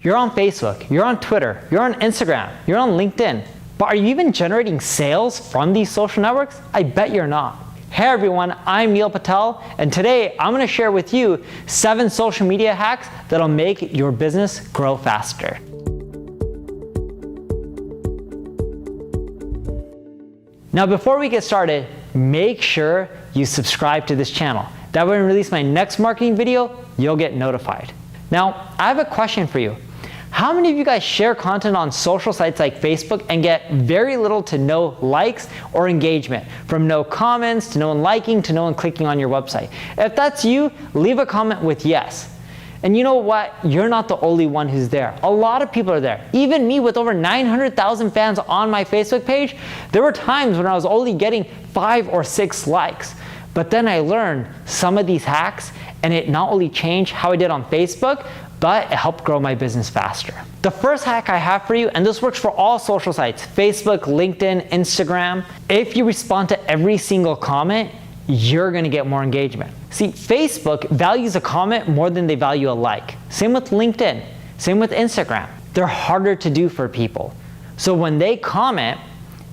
You're on Facebook, you're on Twitter, you're on Instagram, you're on LinkedIn, but are you even generating sales from these social networks? I bet you're not. Hey everyone, I'm Neil Patel, and today I'm going to share with you 7 social media hacks that'll make your business grow faster. Now before we get started, make sure you subscribe to this channel. That way when I release my next marketing video, you'll get notified. Now, I have a question for you. How many of you guys share content on social sites like Facebook and get very little to no likes or engagement? From no comments, to no one liking, to no one clicking on your website. If that's you, leave a comment with yes. And you know what? You're not the only one who's there. A lot of people are there. Even me with over 900,000 fans on my Facebook page, there were times when I was only getting 5 or 6 likes. But then I learned some of these hacks, and it not only changed how I did on Facebook, but it helped grow my business faster. The first hack I have for you, and this works for all social sites, Facebook, LinkedIn, Instagram, if you respond to every single comment, you're gonna get more engagement. See, Facebook values a comment more than they value a like. Same with LinkedIn, same with Instagram. They're harder to do for people. So when they comment,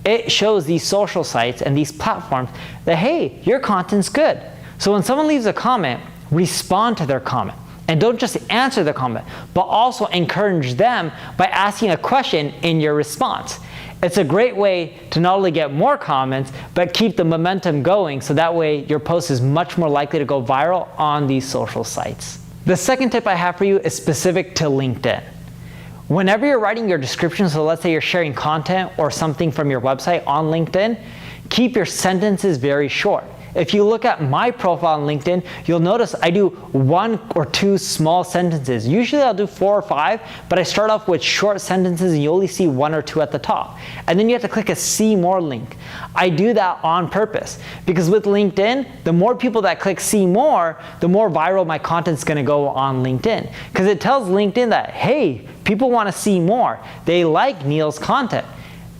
it shows these social sites and these platforms that, hey, your content's good. So when someone leaves a comment, respond to their comment. And don't just answer the comment, but also encourage them by asking a question in your response. It's a great way to not only get more comments, but keep the momentum going so that way your post is much more likely to go viral on these social sites. The second tip I have for you is specific to LinkedIn. Whenever you're writing your description, so let's say you're sharing content or something from your website on LinkedIn, keep your sentences very short. If you look at my profile on LinkedIn, you'll notice I do 1 or 2 small sentences. Usually I'll do 4 or 5, but I start off with short sentences and you only see 1 or 2 at the top. And then you have to click a see more link. I do that on purpose because with LinkedIn, the more people that click see more, the more viral my content's gonna go on LinkedIn. Because it tells LinkedIn that, hey, people wanna see more. They like Neil's content.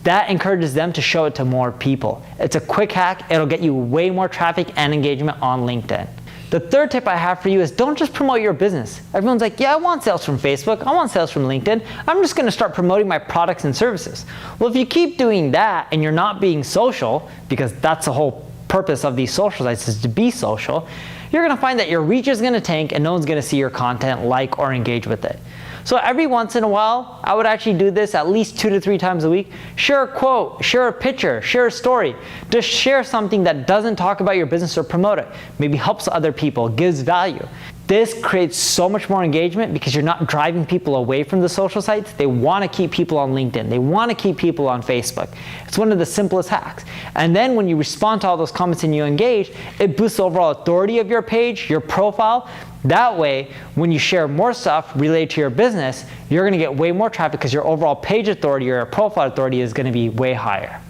That encourages them to show it to more people. It's a quick hack. It'll get you way more traffic and engagement on LinkedIn. The third tip I have for you is don't just promote your business. Everyone's like, yeah, I want sales from Facebook. I want sales from LinkedIn. I'm just gonna start promoting my products and services. Well, if you keep doing that and you're not being social, because that's the whole purpose of these social sites is to be social, you're gonna find that your reach is gonna tank and no one's gonna see your content, like, or engage with it. So every once in a while, I would actually do this at least 2 to 3 times a week. Share a quote, share a picture, share a story. Just share something that doesn't talk about your business or promote it. Maybe helps other people, gives value. This creates so much more engagement because you're not driving people away from the social sites. They want to keep people on LinkedIn. They want to keep people on Facebook. It's one of the simplest hacks. And then when you respond to all those comments and you engage, it boosts the overall authority of your page, your profile. That way, when you share more stuff related to your business, you're going to get way more traffic because your overall page authority or your profile authority is going to be way higher.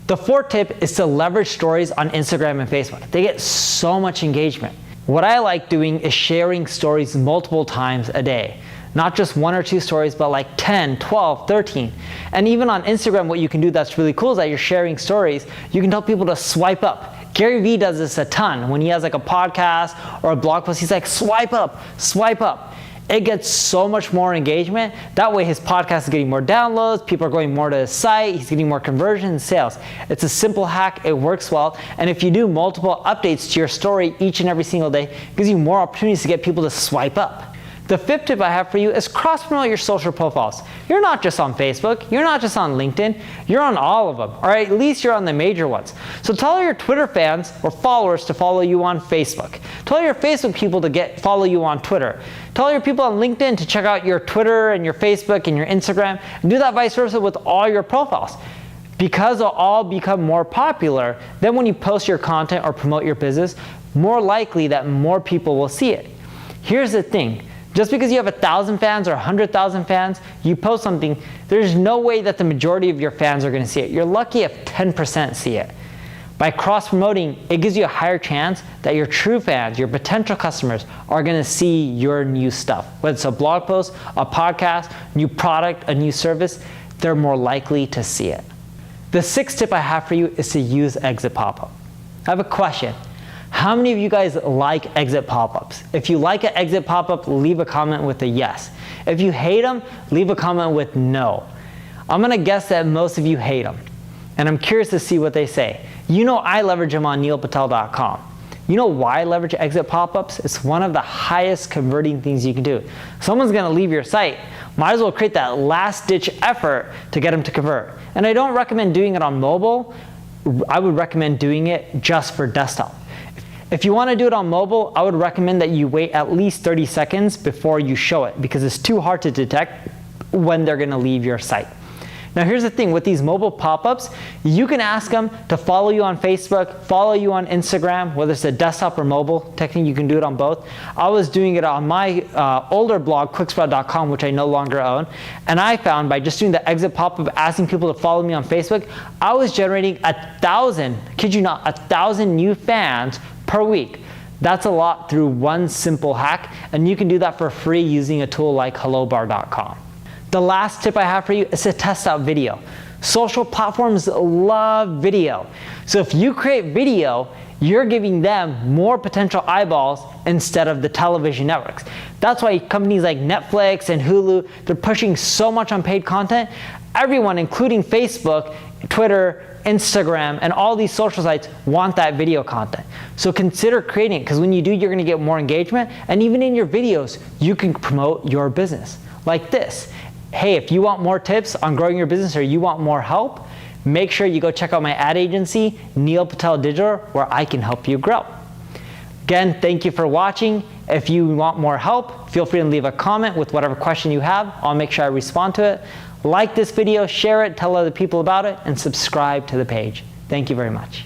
The fourth tip is to leverage stories on Instagram and Facebook. They get so much engagement. What I like doing is sharing stories multiple times a day. Not just 1 or 2 stories, but like 10, 12, 13. And even on Instagram, what you can do that's really cool is that you're sharing stories. You can tell people to swipe up. Gary Vee does this a ton. When he has like a podcast or a blog post, he's like, swipe up, swipe up. It gets so much more engagement. That way his podcast is getting more downloads, people are going more to his site, he's getting more conversions and sales. It's a simple hack, it works well, and if you do multiple updates to your story each and every single day, it gives you more opportunities to get people to swipe up. The fifth tip I have for you is cross-promote your social profiles. You're not just on Facebook, you're not just on LinkedIn, you're on all of them, or at least you're on the major ones. So tell your Twitter fans or followers to follow you on Facebook. Tell your Facebook people to follow you on Twitter. Tell your people on LinkedIn to check out your Twitter and your Facebook and your Instagram, and do that vice versa with all your profiles. Because they'll all become more popular, then when you post your content or promote your business, more likely that more people will see it. Here's the thing. Just because you have 1,000 fans or 100,000 fans, you post something, there's no way that the majority of your fans are going to see it. You're lucky if 10% see it. By cross-promoting, it gives you a higher chance that your true fans, your potential customers, are going to see your new stuff. Whether it's a blog post, a podcast, new product, a new service, they're more likely to see it. The sixth tip I have for you is to use exit pop-up. I have a question. How many of you guys like exit pop-ups? If you like an exit pop-up, leave a comment with a yes. If you hate them, leave a comment with no. I'm gonna guess that most of you hate them, and I'm curious to see what they say. You know I leverage them on neilpatel.com. You know why I leverage exit pop-ups? It's one of the highest converting things you can do. Someone's gonna leave your site, might as well create that last-ditch effort to get them to convert. And I don't recommend doing it on mobile. I would recommend doing it just for desktop. If you want to do it on mobile, I would recommend that you wait at least 30 seconds before you show it, because it's too hard to detect when they're going to leave your site. Now here's the thing, with these mobile pop-ups, you can ask them to follow you on Facebook, follow you on Instagram, whether it's a desktop or mobile. Technically you can do it on both. I was doing it on my older blog, quicksprout.com, which I no longer own, and I found by just doing the exit pop-up, asking people to follow me on Facebook, I was generating 1,000, kid you not, 1,000 new fans per week. That's a lot through one simple hack, and you can do that for free using a tool like hellobar.com. The last tip I have for you is to test out video. Social platforms love video. So if you create video, you're giving them more potential eyeballs instead of the television networks. That's why companies like Netflix and Hulu, they're pushing so much on paid content. Everyone, including Facebook, Twitter, Instagram, and all these social sites want that video content. So consider creating it, because when you do, you're gonna get more engagement, and even in your videos, you can promote your business. Like this. Hey, if you want more tips on growing your business or you want more help, make sure you go check out my ad agency, Neil Patel Digital, where I can help you grow. Again, thank you for watching. If you want more help, feel free to leave a comment with whatever question you have. I'll make sure I respond to it. Like this video, share it, tell other people about it, and subscribe to the page. Thank you very much.